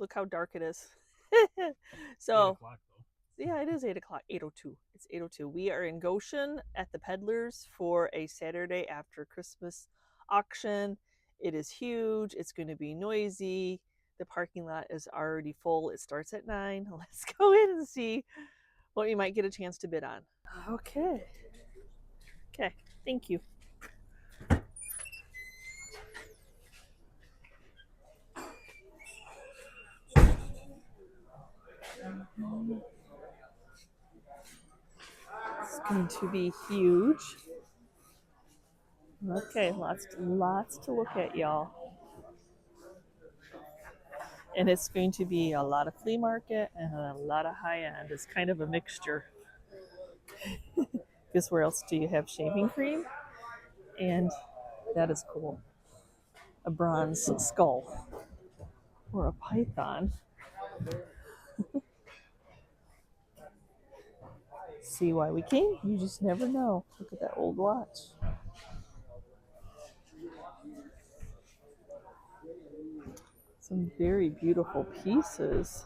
Look how dark it is. 8 So o'clock though. yeah, it is 8 o'clock. 8:02. It's 8:02. We are in Goshen at the Peddlers for a Saturday after Christmas auction. It is huge. It's going to be noisy. The parking lot is already full. It starts at 9. Let's go in and see what we might get a chance to bid on. Okay. Okay. Thank you. It's going to be huge. Okay, lots to look at, y'all. And it's going to be a lot of flea market and a lot of high end. It's kind of a mixture. Because where else do you have shaving cream? And that is cool. A bronze skull or a python. See why we came? You just never know. Look at that old watch. Some very beautiful pieces.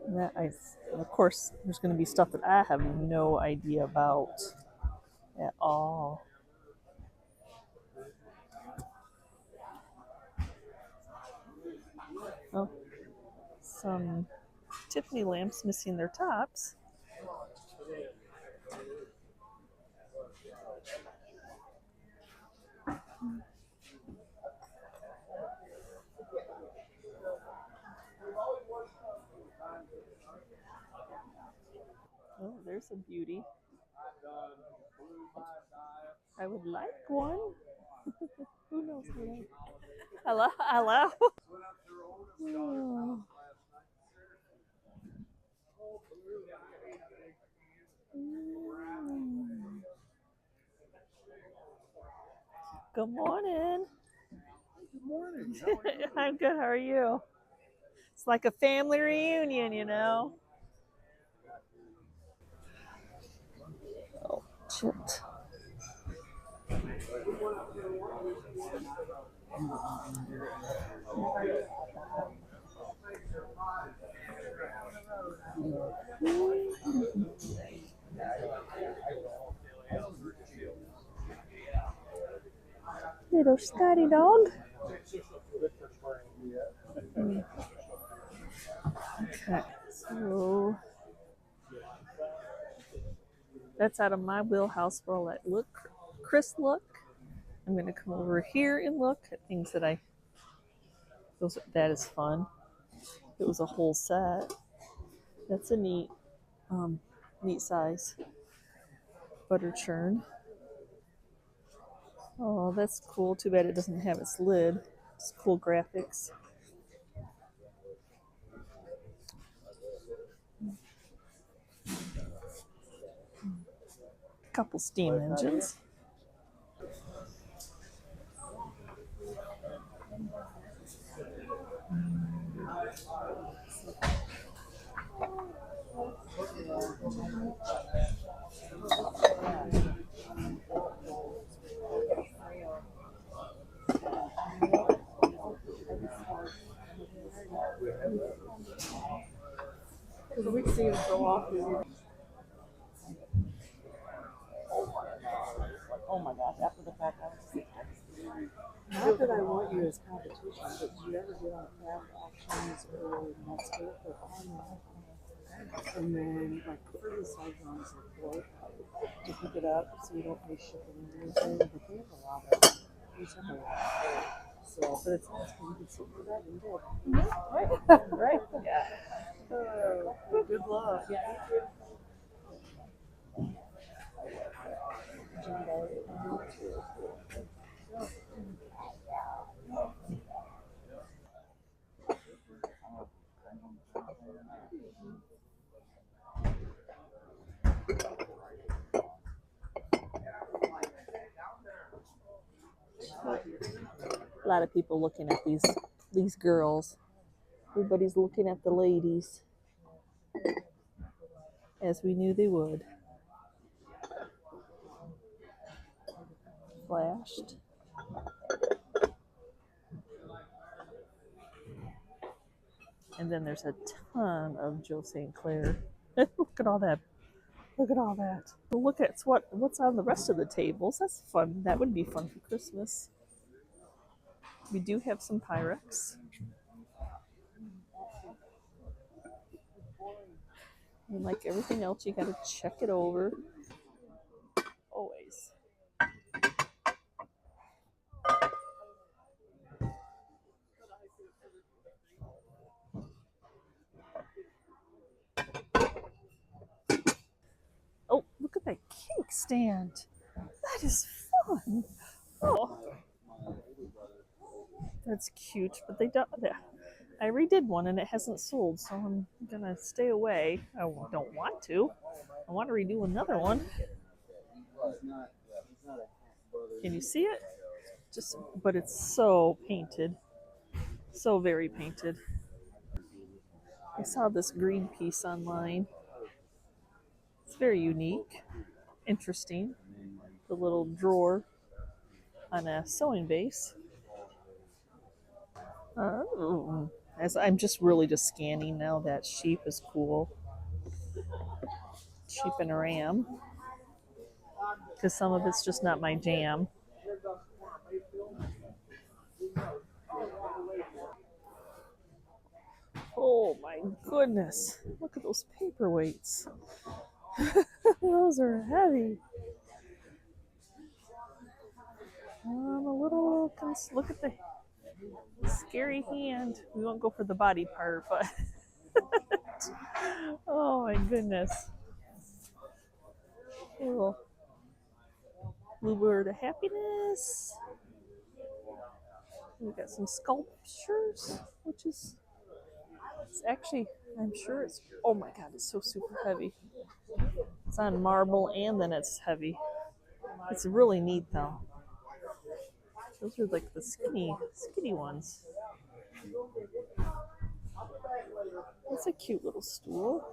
That of course, there's going to be stuff that I have no idea about at all. Oh, some Tiffany lamps missing their tops. Oh, there's a beauty. I would like one. Who knows what I... Hello? Hello? Oh. Good morning. Good morning. I'm good. How are you? It's like a family reunion, you know. Oh, shit. Little Scotty dog. Okay, so that's out of my wheelhouse for all that look. Chris, look. I'm going to come over here and look at things that that is fun. It was a whole set. That's a neat size. Butter churn. Oh, that's cool. Too bad it doesn't have its lid. It's cool graphics. Couple steam engines. We see him so often. Oh my gosh, after the fact, I was not that I want you as competition, but did you ever get on craft auctions or Netscape or online? And then, like, for these side drawings are for to pick it up so you don't pay shipping and everything, but they have a lot of, there's a lot. So, but it's nice because you can see for that and good. Right, right, yeah. Good luck. Yeah. A lot of people looking at these girls. Everybody's looking at the ladies, as we knew they would. Flashed. And then there's a ton of Joe St. Clair. Look at all that. Look at all that. Well, look at what's on the rest of the tables. That's fun. That would be fun for Christmas. We do have some Pyrex. And like everything else, you gotta check it over. Always. Oh, look at that cake stand. That is fun. Oh, that's cute. But they don't. I redid one and it hasn't sold, so I'm gonna stay away. I don't want to. I want to redo another one. Can you see it? But it's so painted, so very painted. I saw this green piece online. It's very unique, interesting. The little drawer on a sewing base. As I'm just really just scanning now, that sheep is cool. Sheep and a ram, because some of it's just not my jam. Oh my goodness! Look at those paperweights. Those are heavy. I'm a little. Look at the scary hand. We won't go for the body part, but oh my goodness. Little bluebird of happiness. We got some sculptures, which is it's actually I'm sure it's oh my god, it's so super heavy. It's on marble and then it's heavy. It's really neat though. Those are like the skinny ones. It's a cute little stool.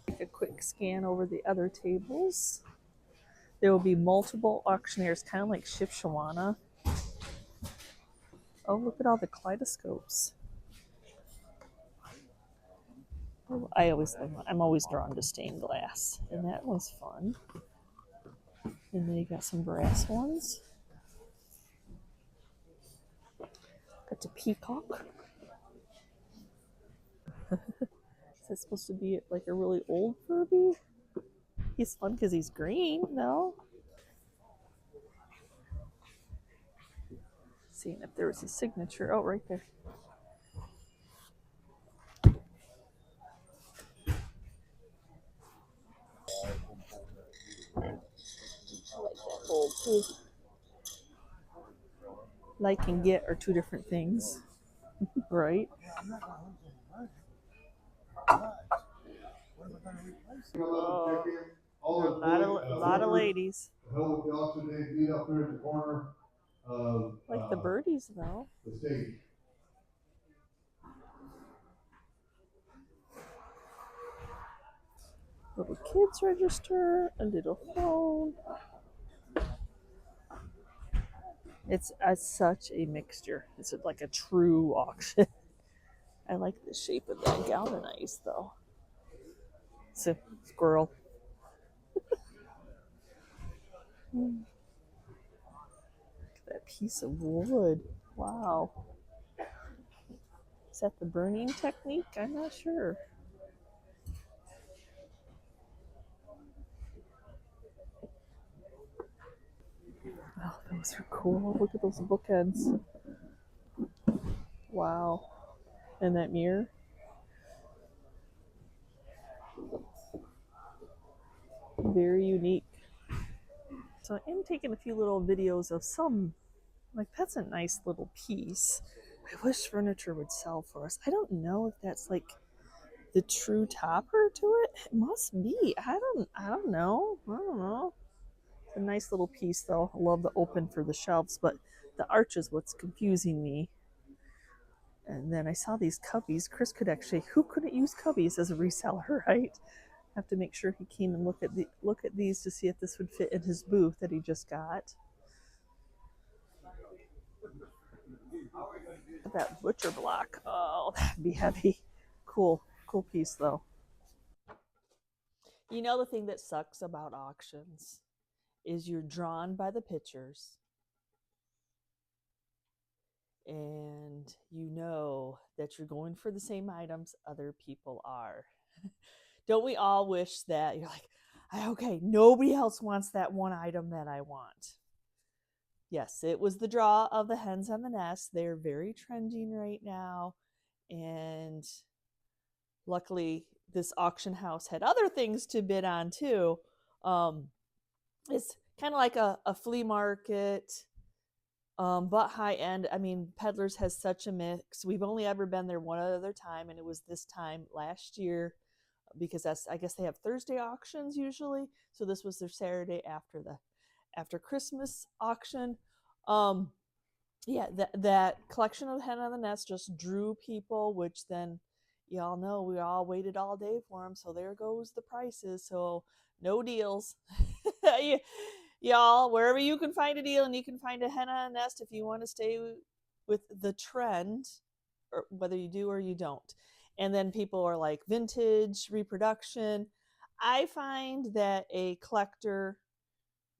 Take a quick scan over the other tables. There will be multiple auctioneers, kind of like Shipshawana. Oh, look at all the kaleidoscopes. I'm always drawn to stained glass, and that one's fun. And then you got some brass ones. Got the peacock. Is that supposed to be like a really old Furby? He's fun because he's green, no? Seeing if there was a signature. Oh, right there. I like that gold too. Like and get are two different things, right? Oh, a lot of ladies. Hell with the auction day beat up there in the corner of Like the birdies though. the stage. Little kids register, a little phone. It's such a mixture. It's like a true auction. I like the shape of that galvanized though. It's a squirrel. Look at that piece of wood. Wow. Is that the burning technique? I'm not sure. Oh, those are cool. Look at those bookends. Wow. And that mirror. Very unique. So I am taking a few little videos of some, like that's a nice little piece. I wish furniture would sell for us. I don't know if that's like the true topper to it. It must be. I don't know. It's a nice little piece though. I love the open for the shelves, but the arch is what's confusing me. And then I saw these cubbies. Chris could actually, who couldn't use cubbies as a reseller, right? Have to make sure he came and look at these to see if this would fit in his booth that he just got. at that butcher block. Oh, that'd be heavy. Cool piece though. You know, the thing that sucks about auctions is you're drawn by the pictures and you know that you're going for the same items other people are. Don't we all wish that you're like, okay, nobody else wants that one item that I want? Yes, it was the draw of the hens on the nest. They're very trending right now. And luckily, this auction house had other things to bid on too. It's kind of like a flea market, but high end. I mean, Peddlers has such a mix. We've only ever been there one other time, and it was this time last year because I guess they have Thursday auctions usually. So this was their Saturday after Christmas auction. Yeah, that collection of Hen on the Nest just drew people, which then y'all know we all waited all day for them. So there goes the prices. So no deals. Y'all, wherever you can find a deal and you can find a hen on a nest if you want to stay with the trend, or whether you do or you don't. And then people are like vintage, reproduction. I find that a collector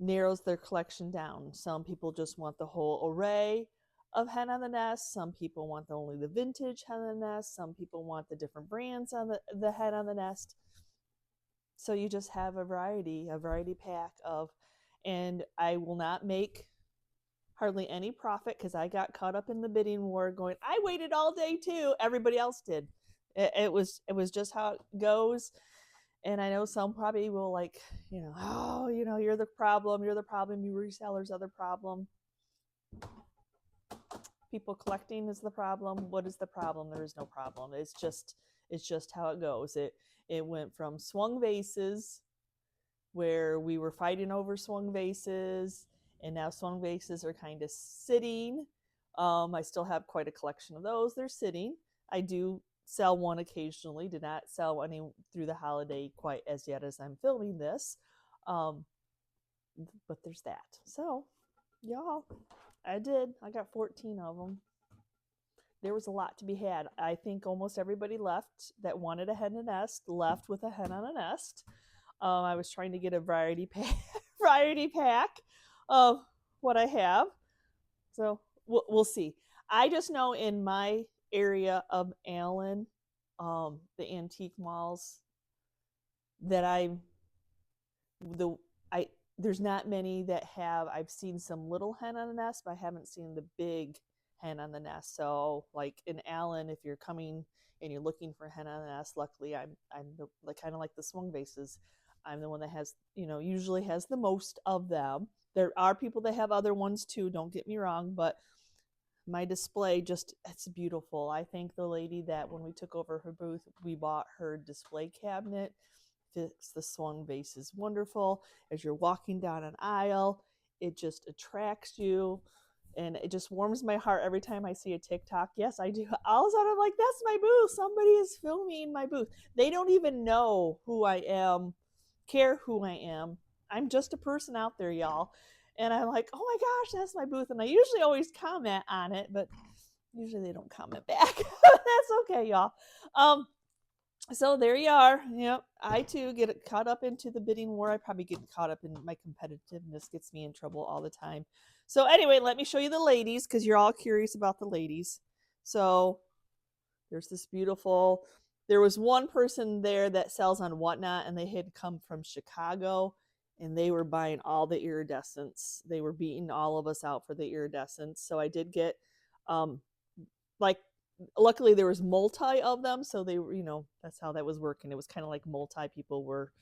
narrows their collection down. Some people just want the whole array of hen on the nest. Some people want only the vintage hen on the nest. Some people want the different brands on the hen on the nest. So you just have a variety pack of, and I will not make hardly any profit because I got caught up in the bidding war going, I waited all day too. Everybody else did. It was just how it goes. And I know some probably will like, oh, you're the problem, you resellers are the problem. People collecting is the problem. What is the problem? There is no problem. It's just how it goes. It went from swung vases where we were fighting over swung vases, and now swung vases are kind of sitting. I still have quite a collection of those. They're sitting. I do sell one occasionally. Did not sell any through the holiday quite as yet as I'm filming this. But there's that. So, y'all, I got 14 of them. There was a lot to be had. I think almost everybody left that wanted a hen and nest left with a hen on a nest. I was trying to get a variety pack of what I have. So we'll see. I just know in my area of Allen, the antique malls, that there's not many that have. I've seen some little hen on the nest, but I haven't seen the big hen on the nest. So like in Allen, if you're coming and you're looking for hen on the nest, luckily I'm kind of like the swung vases. I'm the one that has, usually has the most of them. There are people that have other ones too, don't get me wrong, but my display it's beautiful. I thank the lady that when we took over her booth, we bought her display cabinet. Fits the swung vase is wonderful. As you're walking down an aisle, it just attracts you. And it just warms my heart every time I see a TikTok. Yes, I do. All of a sudden, I'm like, that's my booth. Somebody is filming my booth. They don't even know who I am, care who I am. I'm just a person out there, y'all. And I'm like, oh my gosh, that's my booth. And I usually always comment on it, but usually they don't comment back. That's okay, y'all. So there you are. Yep. I too get caught up into the bidding war. I probably get caught up in my competitiveness, gets me in trouble all the time. So anyway, let me show you the ladies because you're all curious about the ladies. So there's this beautiful, there was one person there that sells on Whatnot, and they had come from Chicago, and they were buying all the iridescents. They were beating all of us out for the iridescents. So I did get, luckily there was multi of them. So they were, that's how that was working. It was kind of like multi people were,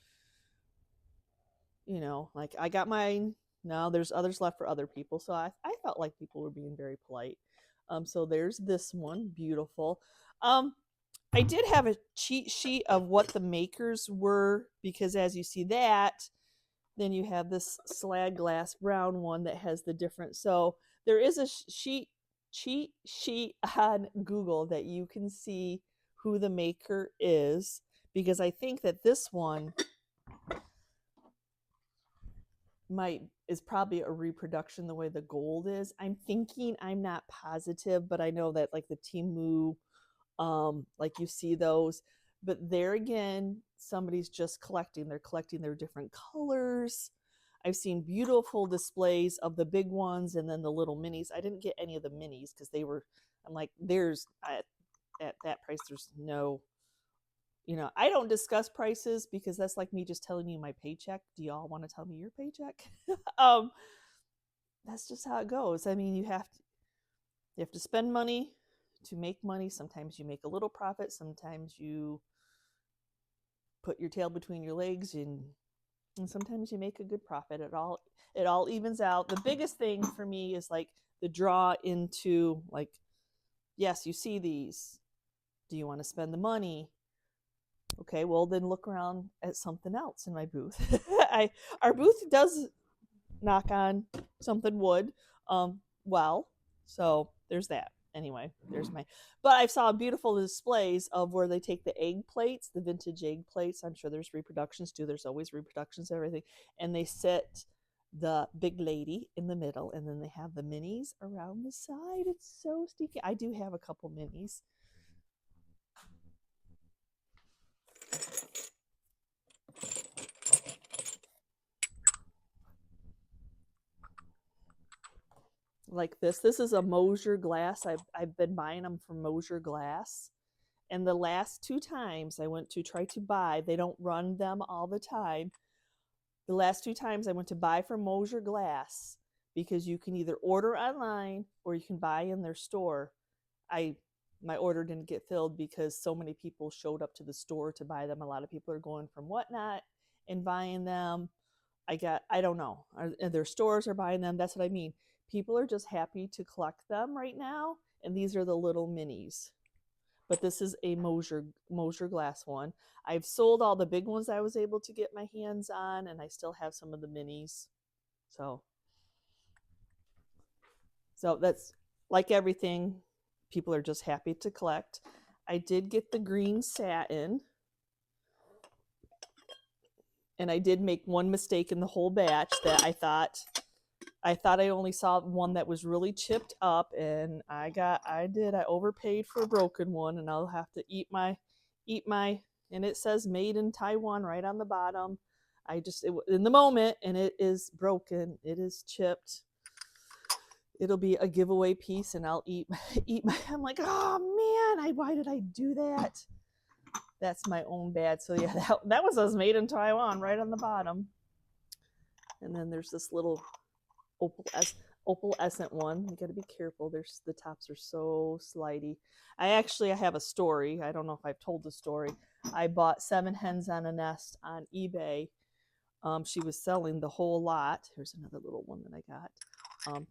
like I got mine. Now there's others left for other people. So I felt like people were being very polite. So there's this one, beautiful. I did have a cheat sheet of what the makers were, because as you see that, then you have this slag glass brown one that has the different. So there is a cheat sheet on Google that you can see who the maker is, because I think that this one is probably a reproduction the way the gold is. I'm thinking, I'm not positive, but I know that like the Timu, like you see those, but there again, somebody's just collecting. They're collecting their different colors. I've seen beautiful displays of the big ones and then the little minis. I didn't get any of the minis because they were, I'm like, at that price, there's no, I don't discuss prices because that's like me just telling you my paycheck. Do y'all want to tell me your paycheck? um, that's just how it goes. I mean, you have to spend money to make money. Sometimes you make a little profit. Sometimes you put your tail between your legs, and sometimes you make a good profit. It all evens out. The biggest thing for me is like the draw into like, yes, you see these. Do you want to spend the money? Okay, well then look around at something else in my booth. Our booth does knock on something wood. Well, so there's that. Anyway, there's my. But I saw beautiful displays of where they take the egg plates, the vintage egg plates. I'm sure there's reproductions too. There's always reproductions of everything, and they sit the big lady in the middle, and then they have the minis around the side. It's so sneaky. I do have a couple minis. Like this. This is a Mosier glass. I've been buying them from Mosier Glass. And the last 2 times I went to try to buy, they don't run them all the time. The last 2 times I went to buy from Mosier Glass, because you can either order online or you can buy in their store. My order didn't get filled because so many people showed up to the store to buy them. A lot of people are going from Whatnot and buying them. I don't know. Their stores are buying them. That's what I mean. People are just happy to collect them right now. And these are the little minis. But this is a Mosier Glass one. I've sold all the big ones I was able to get my hands on, and I still have some of the minis. So that's like everything. People are just happy to collect. I did get the green satin, and I did make one mistake in the whole batch that I thought I only saw one that was really chipped up, and I overpaid for a broken one, and I'll have to eat my, and it says made in Taiwan right on the bottom. In the moment, and it is broken. It is chipped. It'll be a giveaway piece, and I'll eat my, I'm like, oh man, why did I do that? That's my own bad. So yeah, that was us made in Taiwan right on the bottom. And then there's this little opalescent one. You got to be careful. The tops are so slidey. I have a story. I don't know if I've told the story. I bought 7 hens on a nest on eBay. She was selling the whole lot. Here's another little one that I got.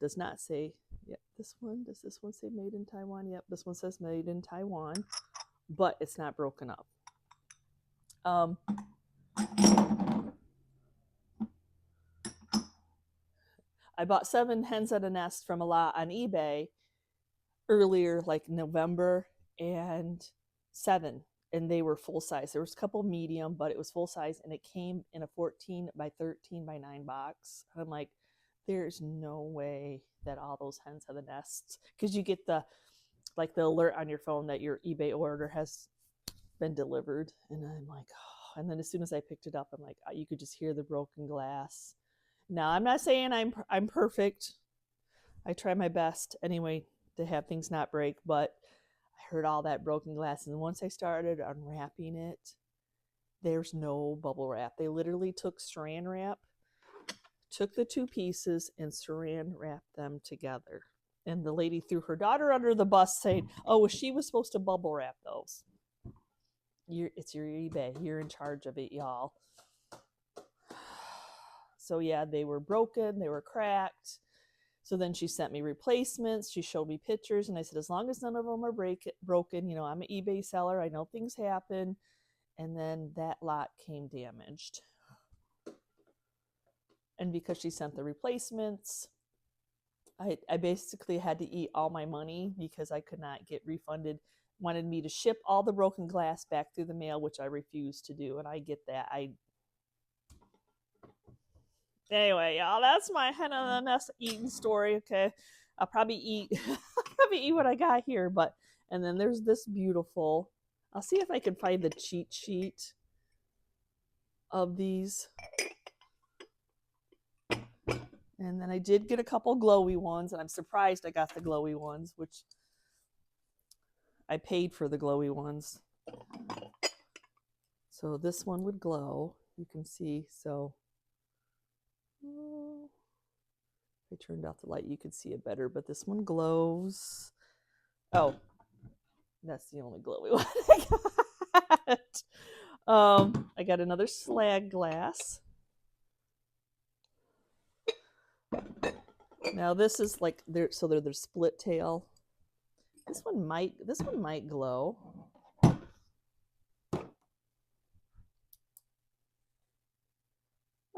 Does not say, yep, this one. Does this one say made in Taiwan? Yep, this one says made in Taiwan, but it's not broken up. I bought 7 hens at a nest from a lot on eBay earlier, like November, and 7, and they were full size. There was a couple medium, but it was full size, and it came in a 14 by 13 by 9 box. I'm like, there's no way that all those hens have the nests, because you get the alert on your phone that your eBay order has been delivered, and I'm like, oh. And then as soon as I picked it up, I'm like, you could just hear the broken glass. Now, I'm not saying I'm perfect. I try my best anyway to have things not break, but I heard all that broken glass, and once I started unwrapping it, there's no bubble wrap. They literally took saran wrap, took the 2 pieces, and saran wrapped them together. And the lady threw her daughter under the bus saying, oh, she was supposed to bubble wrap those. It's your eBay. You're in charge of it, y'all. So yeah, they were broken. They were cracked. So then she sent me replacements. She showed me pictures, and I said, as long as none of them are broken, I'm an eBay seller. I know things happen. And then that lot came damaged. And because she sent the replacements, I basically had to eat all my money because I could not get refunded. Wanted me to ship all the broken glass back through the mail, which I refused to do. And I get that. Anyway, y'all, that's my hen and the nest eating story. Okay, I'll probably eat, what I got here, but and then there's this beautiful. I'll see if I can find the cheat sheet of these. And then I did get a couple glowy ones, and I'm surprised I got the glowy ones, which I paid for the glowy ones. So this one would glow. You can see. So if I turned off the light, you could see it better, but this one glows. Oh, that's the only glowy one I got. I got another slag glass. Now this is like they're split tail. This one might glow.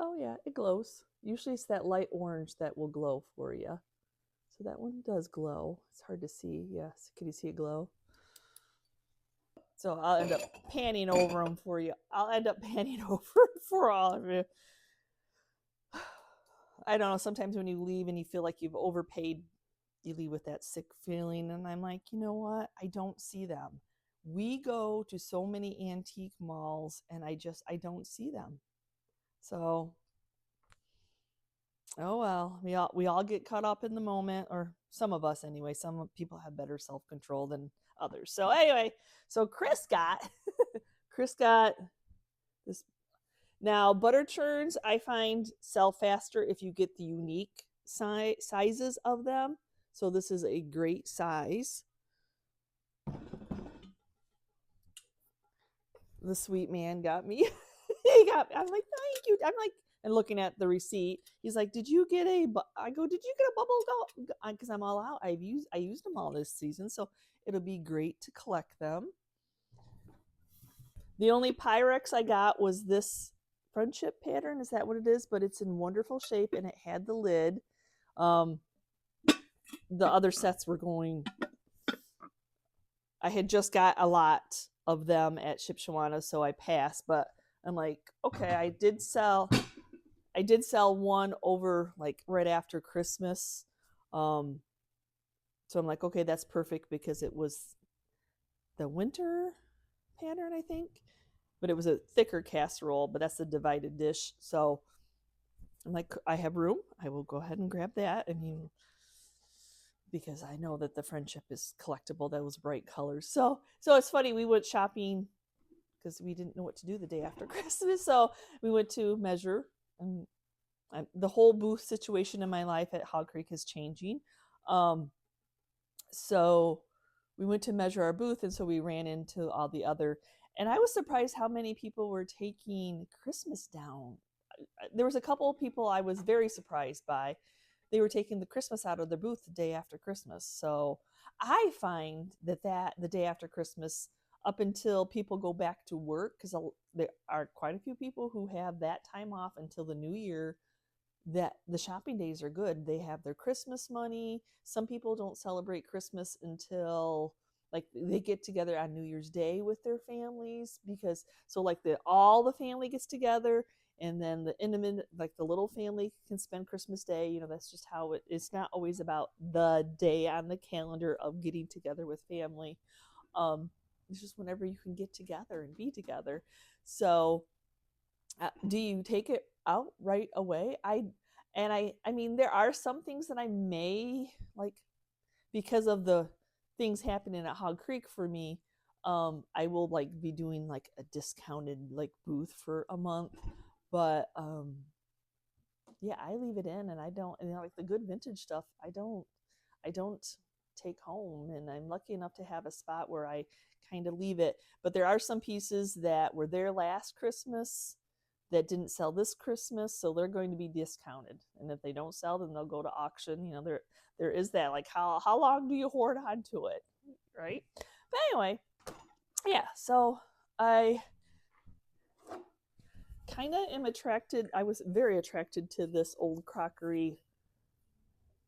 Oh yeah, it glows. Usually it's that light orange that will glow for you. So that one does glow. It's hard to see. Yes, can you see it glow? So I'll end up panning over them for you. I'll end up panning over for all of you. I don't know, sometimes when you leave and you feel like you've overpaid, you leave with that sick feeling. And I'm like, you know what? I don't see them. We go to so many antique malls and I don't see them. So, oh well, we all get caught up in the moment, or some of us anyway. Some people have better self-control than others. So anyway, so Chris got this. Now, butter churns I find sell faster if you get the unique sizes of them. So this is a great size. The sweet man got me. I'm like, thank you. I'm like, and looking at the receipt, he's like, did you get a? I go, did you get a bubble gum? Because I'm all out. I used them all this season, so it'll be great to collect them. The only Pyrex I got was this friendship pattern. Is that what it is? But it's in wonderful shape, and it had the lid. The other sets were going. I had just got a lot of them at Shipshawana, so I passed. But I'm like, okay, I did sell one over like right after Christmas. So I'm like, okay, that's perfect because it was the winter pattern, I think. But it was a thicker casserole, but that's a divided dish. So I'm like, I have room. I will go ahead and grab that. I mean, because I know that the friendship is collectible, those bright colors. So it's funny. We went shopping because we didn't know what to do the day after Christmas. So we went to measure, and the whole booth situation in my life at Hog Creek is changing. So we went to measure our booth, and so we ran into all the other, and I was surprised how many people were taking Christmas down. There was a couple of people I was very surprised by. They were taking the Christmas out of their booth the day after Christmas. So I find that the day after Christmas, up until people go back to work, because there are quite a few people who have that time off until the new year, that the shopping days are good. They have their Christmas money. Some people don't celebrate Christmas until like they get together on New Year's Day with their families, because so like all the family gets together, and then the intimate, like the little family, can spend Christmas Day. That's just how it's not always about the day on the calendar of getting together with family. It's just whenever you can get together and be together. So do you take it out right away? I mean, there are some things that I may like because of the things happening at Hog Creek for me. I will like be doing like a discounted like booth for a month, but yeah, I leave it in, and I don't, like the good vintage stuff, I don't take home, and I'm lucky enough to have a spot where I kind of leave it. But there are some pieces that were there last Christmas that didn't sell this Christmas, so they're going to be discounted. And if they don't sell, then they'll go to auction. There is that, like, how long do you hoard onto it, right? But anyway, yeah. So I kind of am attracted. I was very attracted to this old crockery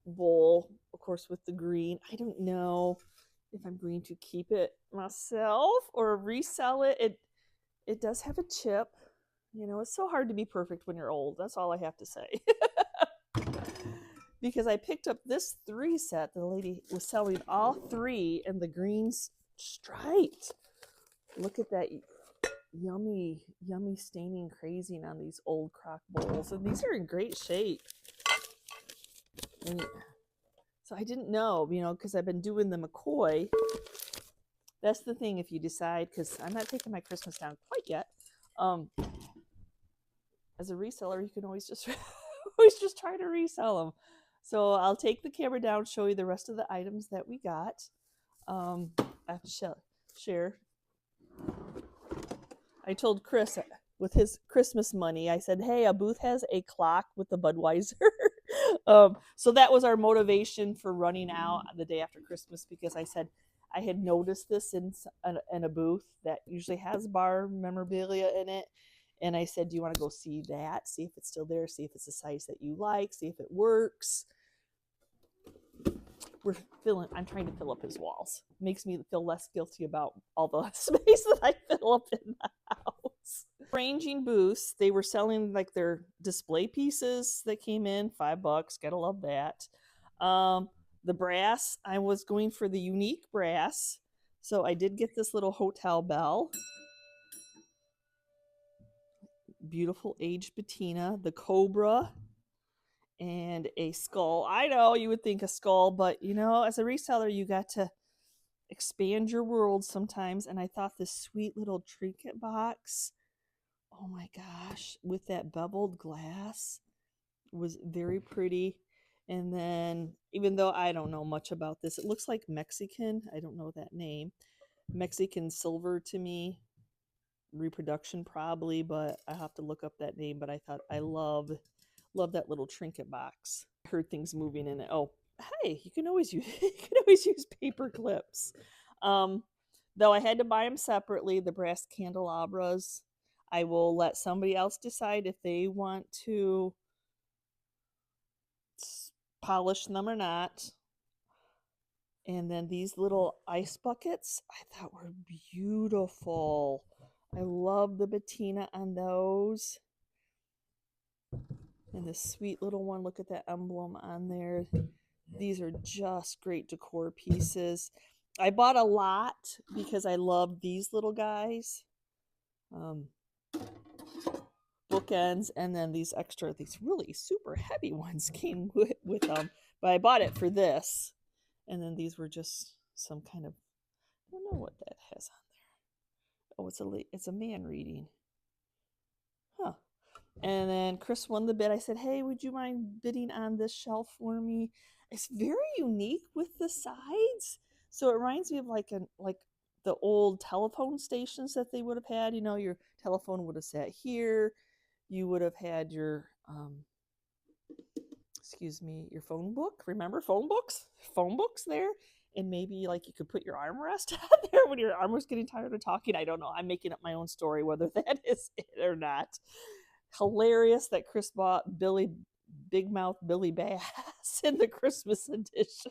bowl, of course, with the green. I don't know if I'm going to keep it myself or resell it. It does have a chip. You know, it's so hard to be perfect when you're old. That's all I have to say. Because I picked up this 3 set. The lady was selling all 3 and the green's striped. Look at that yummy, yummy staining crazing on these old crock bowls. And these are in great shape. And so I didn't know, you know, because I've been doing the McCoy. That's the thing, if you decide, because I'm not taking my Christmas down quite yet. As a reseller, you can always just always just try to resell them. So I'll take the camera down, show you the rest of the items that we got. I have to share. I told Chris with his Christmas money, I said, hey, a booth has a clock with the Budweiser. So that was our motivation for running out the day after Christmas, because I said I had noticed this in a booth that usually has bar memorabilia in it. And I said, do you want to go see that? See if it's still there, see if it's a size that you like, see if it works. I'm trying to fill up his walls. It makes me feel less guilty about all the space that I fill up in the house. Ranging booths, they were selling like their display pieces that came in, $5. Gotta love that. The brass, I was going for the unique brass. So I did get this little hotel bell. Beautiful aged patina, the cobra, and a skull. I know you would think a skull, but you know, as a reseller, you got to expand your world sometimes. And I thought this sweet little trinket box, oh my gosh, with that beveled glass, was very pretty. And then, even though I don't know much about this, it looks like Mexican. I don't know that name. Mexican silver to me. Reproduction probably, but I have to look up that name. But I thought I love that little trinket box. I heard things moving in it. Oh, hey, you can always use paper clips. Though I had to buy them separately, the brass candelabras. I will let somebody else decide if they want to polish them or not. And then these little ice buckets, I thought were beautiful. I love the patina on those. And this sweet little one, look at that emblem on there. These are just great decor pieces. I bought a lot because I love these little guys. Bookends, and then these really super heavy ones came with them. But I bought it for this. And then these were just some kind of, I don't know what that has on there. Oh, it's a man reading. Huh. And then Chris won the bid. I said, hey, would you mind bidding on this shelf for me? It's very unique with the sides. So it reminds me of like the old telephone stations that they would have had. You know, your telephone would have sat here. You would have had your your phone book. Remember phone books? Phone books there. And maybe like you could put your armrest on there when your arm was getting tired of talking. I don't know. I'm making up my own story whether that is it or not. Hilarious that Chris bought Big Mouth Billy Bass in the Christmas edition.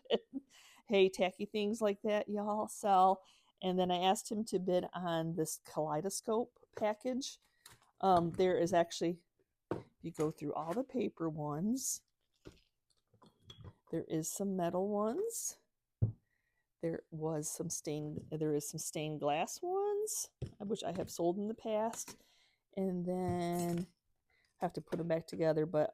Hey, tacky things like that y'all sell. And then I asked him to bid on this kaleidoscope package. There is actually, you go through all the paper ones. There is some metal ones. There is some stained glass ones, which I have sold in the past. And then I have to put them back together. But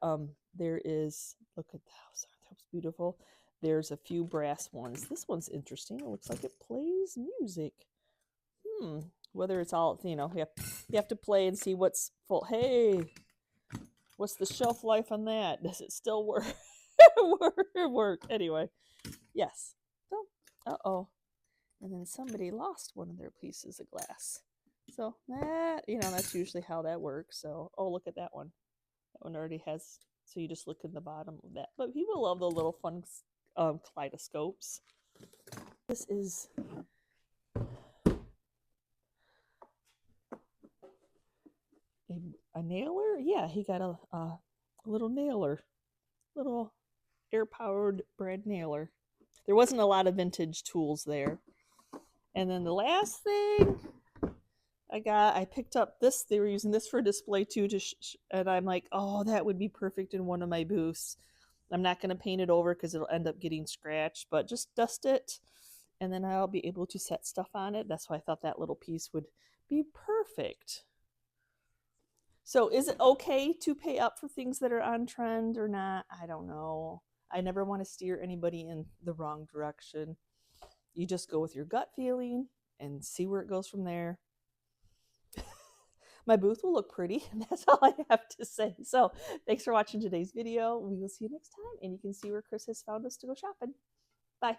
there is, look at those. That was beautiful. There's a few brass ones. This one's interesting. It looks like it plays music. Whether it's all, you know, you have to play and see what's full. Hey, what's the shelf life on that? Does it still work? work. Anyway, yes. Uh-oh. And then somebody lost one of their pieces of glass. So that, you know, that's usually how that works. So, oh, look at that one. That one already has, so you just look in the bottom of that. But people love the little fun kaleidoscopes. This is a nailer. Yeah, he got a little nailer. Little air-powered brad nailer. There wasn't a lot of vintage tools there. And then the last thing I picked up this. They were using this for display too, and I'm like, oh, that would be perfect in one of my booths. I'm not going to paint it over because it'll end up getting scratched, but just dust it, and then I'll be able to set stuff on it. That's why I thought that little piece would be perfect. So is it okay to pay up for things that are on trend or not? I don't know. I never want to steer anybody in the wrong direction. You just go with your gut feeling and see where it goes from there. My booth will look pretty, and that's all I have to say. So thanks for watching today's video. We will see you next time, and you can see where Chris has found us to go shopping. Bye.